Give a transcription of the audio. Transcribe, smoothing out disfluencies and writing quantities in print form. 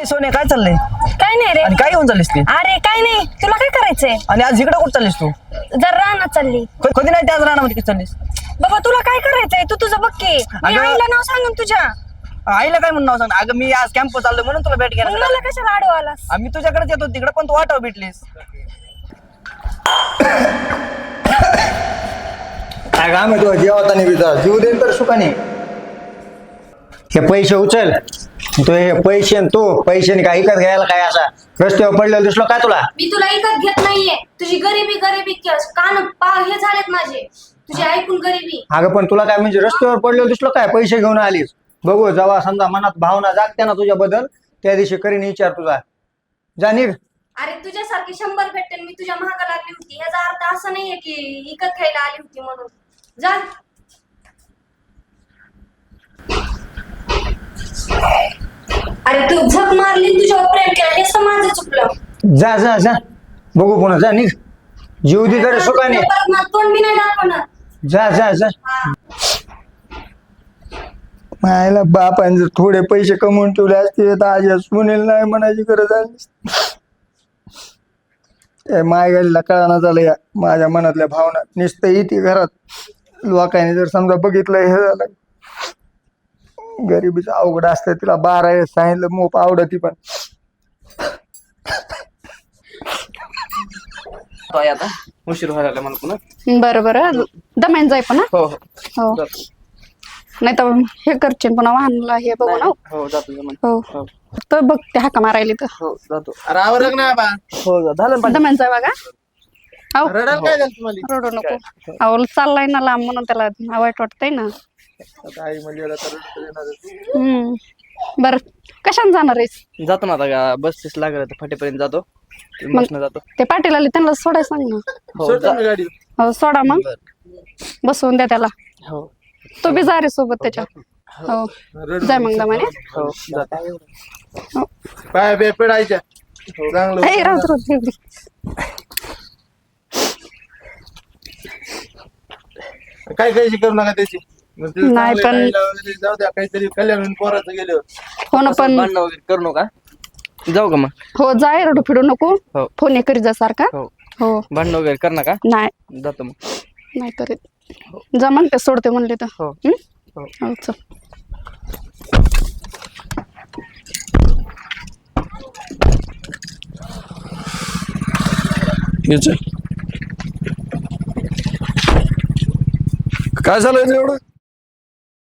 सोने काय चाललंय? काय नाही रे. आणि काय घेऊन चाललीस ती? अरे काय नाही, तुला काय करायचंय? आणि आज इकडे कुठं चाललीस तू? जर रानात चालली. कधी नाही त्याच रानामध्ये किती चाललीस? बाबा तुला काय करायचंय? तू तुझं बघ की. मी अगं- आईला नाव सांगून तुझ्या. आईला काय म्हणून नाव सांग. अगं मी आज कॅम्प चाललोय म्हणून तुला भेट मग घ्यायला. मला कशाला अडवालास? आम्ही तुझ्याकडेच येतो तिकडे पण तू वाटाव भेटलीस. काय काम आहे तुझ्या जेवता नाही जीव देईल तर सुखाने. हे पैसे उचल. तो हे पैसे आणि तू पैशाने काय इकत घ्यायला काय असा रस्त्यावर पडलेलं दिसलो काय तुला? मी तुला इकत घेत नाहीये. तुझी गरिबी कान हे झालेत माझे. तुझी ऐकून गरिबी. अगं पण तुला काय म्हणजे रस्त्यावर पडलेलं दिसलो काय पैसे घेऊन आलीस? बघू जेव्हा समजा मनात भावना जागते ना तुझ्याबद्दल त्या दिवशी करीन विचार तुझा. जा निघ. अरे तुझ्यासारखी 100 भेटते मी तुझ्या महागा लागली होती. ह्याचा अर्थ असा नाहीये की इकत घ्यायला आली होती म्हणून. जा. अरे तू झक मारली तुझ्यावर प्रेम केलं हे माझं चुकलं. जा जा जा बघू पुन्हा जा निघ. जीव दे तरी सुखाने. परत मला तोंड बी नाही दाखवणार. जा जा जा. मायला बापाने जर थोडे पैसे कमवून ठेवले असते तर आज या सुनेल नाही म्हणायची गरज आली. मायगालीला कळाना झालं या माझ्या मनातल्या भावना. नुसतं येते घरात लोकांनी जर समजा बघितलं हे झालं गरिबीचं अवघड असतं. तिला 12 वेळेस सांगितलं मोप आवडती पण आता उशीर व्हायला लागला मला पुन्हा. बरं बरं दम्यान जाय पण हो हो नाही तर हे करशील पुन्हा वाहनला हे बघू ना. हो जातो जमून. हो तर बघ ते हाका मारायली तर हो जातो. अरे आवर ना बा. हो झालं पण. दम्यान जाय बघा. अहो रडायला काय झालं तुम्हाला? रडू नको. अहो चाललाय ना लांब म्हणून त्याला वाईट वाटतंय ना. आई म्हणजे बर कशाने जाणार आहेस? जातो ना आता बस लागलं तर फाटेपर्यंत जातो. बसनं जातो. ते पाटील आले त्यांना सोडाय सांग ना. हो गाडी. हो सोडा मग बसवून द्या त्याला. हो तो बी जा रे सोबत त्याच्या. हो जाय मग दमाने. हो जातो. हो पाय बे पडायच्या. चांगलं. ए, राहू दे, राहू दे. काय काळजी करू नका त्याची. नाही पण जाऊ द्या काहीतरी कल्याण पोराचं गेल्यावर. हो ना पण भांडणं वगैरे करू नका. जाऊ का मग? हो जाय रडू फिडू नको. हो. फोन करीत जा सारखा. हो हो भांडणं वगैरे कर नका. नाही जातो मग. नाही करीत. जा म्हणते सोडते म्हणले तर. हो. हो चल. काय झालं एवढं?